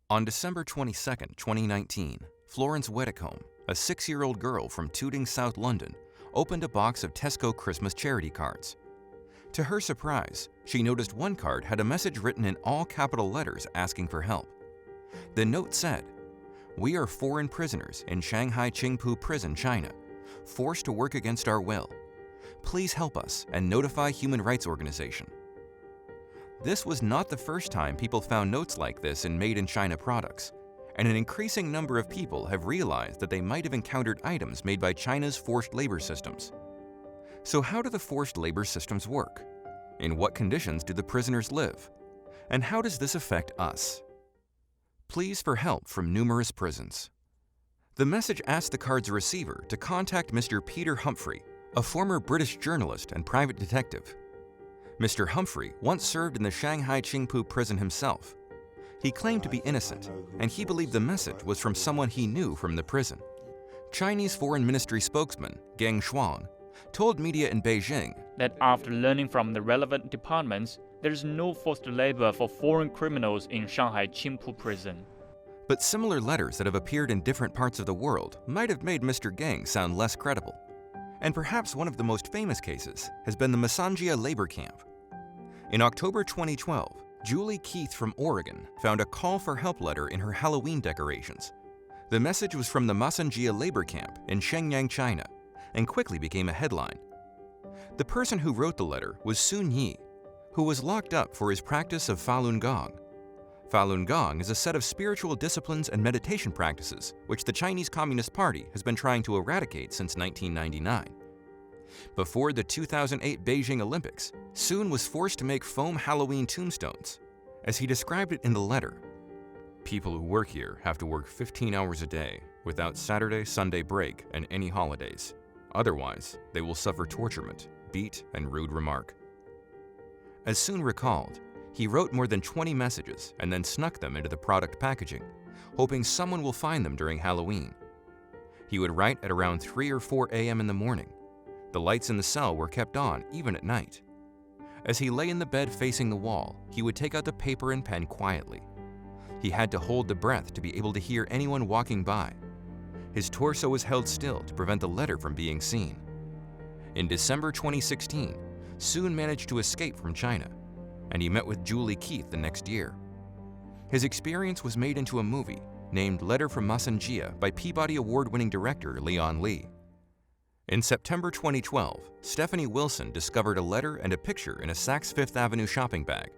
On December 22, 2019, Florence Weddicombe, a 6-year-old girl from Tooting, South London, opened a box of Tesco Christmas charity cards. To her surprise, she noticed one card had a message written in all capital letters asking for help. The note said, "We are foreign prisoners in Shanghai Qingpu Prison, China, forced to work against our will. Please help us and notify Human Rights Organization." This was not the first time people found notes like this in made-in-China products, and an increasing number of people have realized that they might have encountered items made by China's forced labor systems. So how do the forced labor systems work? In what conditions do the prisoners live? And how does this affect us? Pleas for help from numerous prisons. The message asked the card's receiver to contact Mr. Peter Humphrey, a former British journalist and private detective. Mr. Humphrey once served in the Shanghai Qingpu prison himself. He claimed to be innocent, and he believed the message was from someone he knew from the prison. Chinese Foreign Ministry spokesman Geng Shuang told media in Beijing that after learning from the relevant departments, there is no forced labor for foreign criminals in Shanghai Qingpu prison. But similar letters that have appeared in different parts of the world might have made Mr. Geng sound less credible. And perhaps one of the most famous cases has been the Masanjia Labor Camp. In October 2012, Julie Keith from Oregon found a call for help letter in her Halloween decorations. The message was from the Masanjia Labor Camp in Shenyang, China, and quickly became a headline. The person who wrote the letter was Sun Yi, who was locked up for his practice of Falun Gong. Falun Gong is a set of spiritual disciplines and meditation practices which the Chinese Communist Party has been trying to eradicate since 1999. Before the 2008 Beijing Olympics, Sun was forced to make foam Halloween tombstones. As he described it in the letter, "People who work here have to work 15 hours a day without Saturday, Sunday break and any holidays. Otherwise, they will suffer torturement, beat, and rude remark." As Sun recalled, he wrote more than 20 messages and then snuck them into the product packaging, hoping someone will find them during Halloween. He would write at around 3 or 4 a.m. in the morning. The lights in the cell were kept on even at night. As he lay in the bed facing the wall, he would take out the paper and pen quietly. He had to hold the breath to be able to hear anyone walking by. His torso was held still to prevent the letter from being seen. In December 2016, Sun managed to escape from China, and he met with Julie Keith the next year. His experience was made into a movie named Letter from Masanjia by Peabody Award-winning director Leon Lee. In September 2012, Stephanie Wilson discovered a letter and a picture in a Saks Fifth Avenue shopping bag.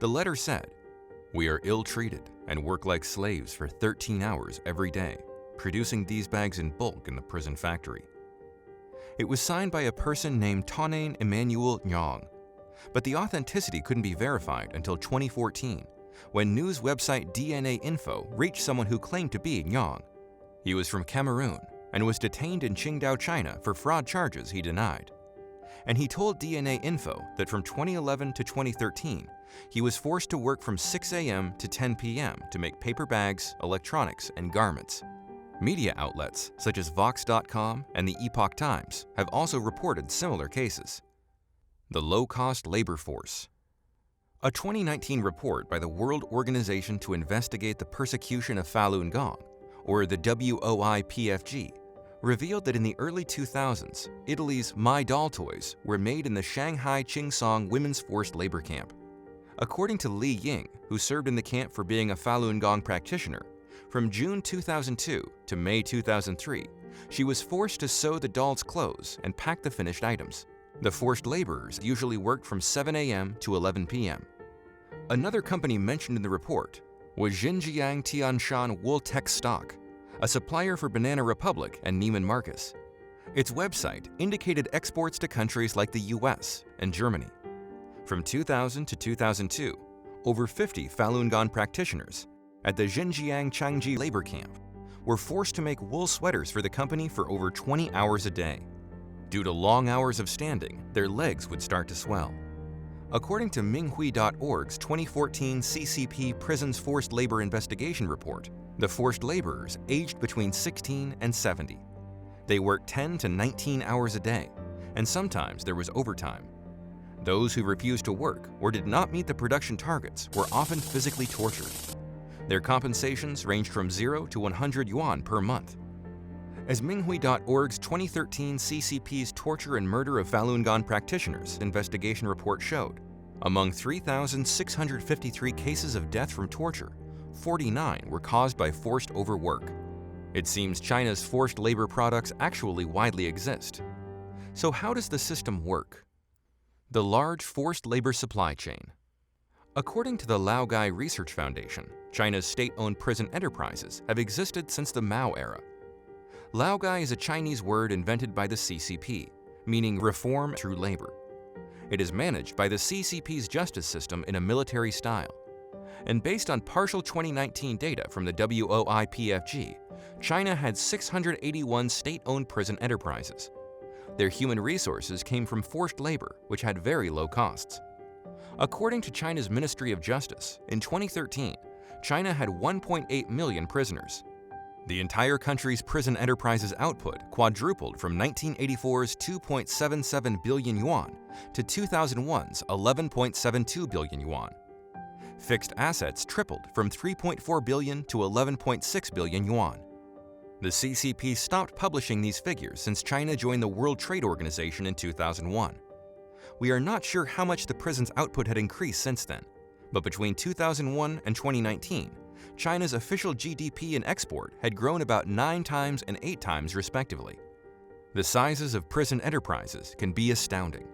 The letter said, "We are ill-treated and work like slaves for 13 hours every day, producing these bags in bulk in the prison factory." It was signed by a person named Tonain Emmanuel Nyong, but the authenticity couldn't be verified until 2014, when news website DNA Info reached someone who claimed to be Nyong. He was from Cameroon and was detained in Qingdao, China for fraud charges he denied. And he told DNA Info that from 2011 to 2013, he was forced to work from 6 a.m. to 10 p.m. to make paper bags, electronics, and garments. Media outlets such as Vox.com and the Epoch Times have also reported similar cases. The low-cost labor force. A 2019 report by the World Organization to Investigate the Persecution of Falun Gong, or the WOIPFG, revealed that in the early 2000s, Italy's My Doll toys were made in the Shanghai Qingsong Women's Forced Labor Camp. According to Li Ying, who served in the camp for being a Falun Gong practitioner, from June 2002 to May 2003, she was forced to sew the dolls' clothes and pack the finished items. The forced laborers usually worked from 7 a.m. to 11 p.m. Another company mentioned in the report was Xinjiang Tianshan Wool Tech Stock, a supplier for Banana Republic and Neiman Marcus. Its website indicated exports to countries like the US and Germany. From 2000 to 2002, over 50 Falun Gong practitioners at the Xinjiang Changji labor camp were forced to make wool sweaters for the company for over 20 hours a day. Due to long hours of standing, their legs would start to swell. According to Minghui.org's 2014 CCP Prisons Forced Labor Investigation Report, the forced laborers aged between 16 and 70. They worked 10 to 19 hours a day, and sometimes there was overtime. Those who refused to work or did not meet the production targets were often physically tortured. Their compensations ranged from 0 to 100 yuan per month. As Minghui.org's 2013 CCP's Torture and Murder of Falun Gong Practitioners investigation report showed, among 3,653 cases of death from torture, 49 were caused by forced overwork. It seems China's forced labor products actually widely exist. So how does the system work? The large forced labor supply chain. According to the Laogai Research Foundation, China's state-owned prison enterprises have existed since the Mao-era. Laogai is a Chinese word invented by the CCP, meaning reform through labor. It is managed by the CCP's justice system in a military style. And based on partial 2019 data from the WOIPFG, China had 681 state-owned prison enterprises. Their human resources came from forced labor, which had very low costs. According to China's Ministry of Justice, in 2013, China had 1.8 million prisoners. The entire country's prison enterprises output quadrupled from 1984's 2.77 billion yuan to 2001's 11.72 billion yuan. Fixed assets tripled from 3.4 billion to 11.6 billion yuan. The CCP stopped publishing these figures since China joined the World Trade Organization in 2001. We are not sure how much the prison's output had increased since then, but between 2001 and 2019, China's official GDP and export had grown about 9 times and 8 times respectively. The sizes of prison enterprises can be astounding.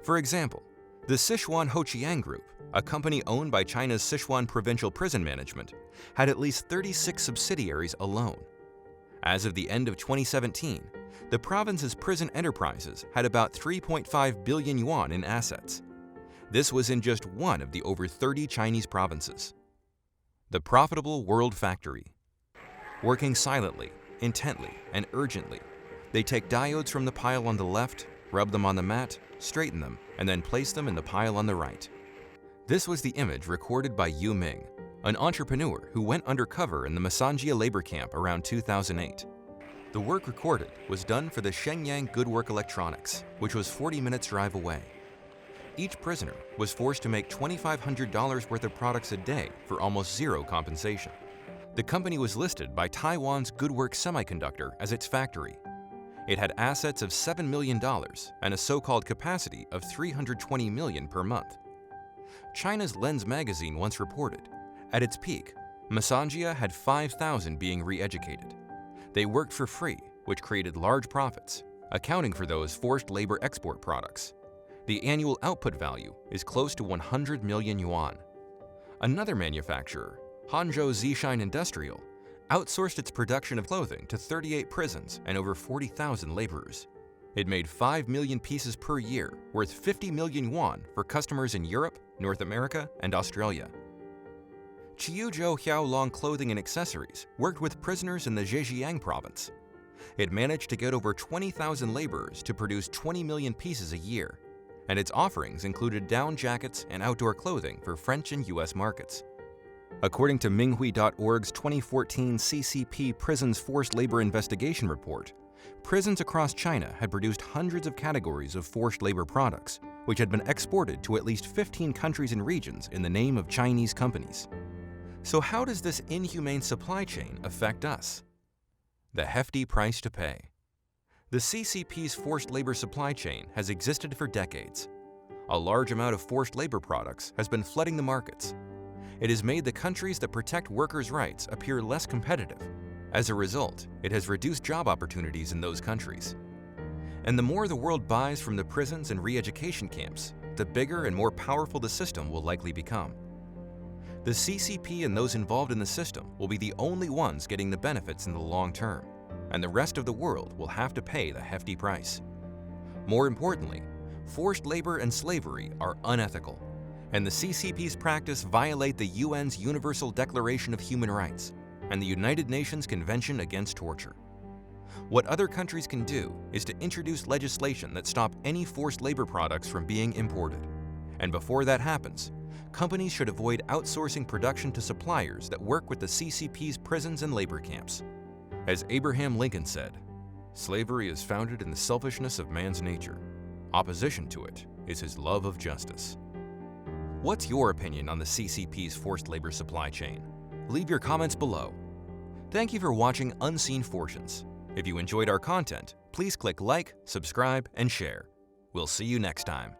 For example, the Sichuan Hoqiang Group, a company owned by China's Sichuan Provincial Prison Management, had at least 36 subsidiaries alone. As of the end of 2017, the province's prison enterprises had about 3.5 billion yuan in assets. This was in just one of the over 30 Chinese provinces. The profitable world factory. Working silently, intently, and urgently, they take diodes from the pile on the left, rub them on the mat, straighten them, and then place them in the pile on the right. This was the image recorded by Yu Ming, an entrepreneur who went undercover in the Masanjia Labor Camp around 2008. The work recorded was done for the Shenyang Good Work Electronics, which was 40 minutes drive away. Each prisoner was forced to make $2,500 worth of products a day for almost zero compensation. The company was listed by Taiwan's Good Work Semiconductor as its factory. It had assets of $7 million and a so-called capacity of $320 million per month. China's Lens magazine once reported, at its peak, Masanjia had 5,000 being re-educated. They worked for free, which created large profits, accounting for those forced labor export products. The annual output value is close to 100 million yuan. Another manufacturer, Hangzhou Zishine Industrial, outsourced its production of clothing to 38 prisons and over 40,000 laborers. It made 5 million pieces per year, worth 50 million yuan for customers in Europe, North America, and Australia. Chiuzhou Xiaolong Clothing and Accessories worked with prisoners in the Zhejiang province. It managed to get over 20,000 laborers to produce 20 million pieces a year, and its offerings included down jackets and outdoor clothing for French and US markets. According to Minghui.org's 2014 CCP Prisons Forced Labor Investigation Report, prisons across China had produced hundreds of categories of forced labor products, which had been exported to at least 15 countries and regions in the name of Chinese companies. So how does this inhumane supply chain affect us? The hefty price to pay. The CCP's forced labor supply chain has existed for decades. A large amount of forced labor products has been flooding the markets. It has made the countries that protect workers' rights appear less competitive. As a result, it has reduced job opportunities in those countries. And the more the world buys from the prisons and re-education camps, the bigger and more powerful the system will likely become. The CCP and those involved in the system will be the only ones getting the benefits in the long term, and the rest of the world will have to pay the hefty price. More importantly, forced labor and slavery are unethical, and the CCP's practice violate the UN's Universal Declaration of Human Rights and the United Nations Convention Against Torture. What other countries can do is to introduce legislation that stop any forced labor products from being imported. And before that happens, companies should avoid outsourcing production to suppliers that work with the CCP's prisons and labor camps. As Abraham Lincoln said, "Slavery is founded in the selfishness of man's nature. Opposition to it is his love of justice." What's your opinion on the CCP's forced labor supply chain? leave your comments below. Thank you for watching Unseen Fortunes. If you enjoyed our content, please click like, subscribe, and share. We'll see you next time.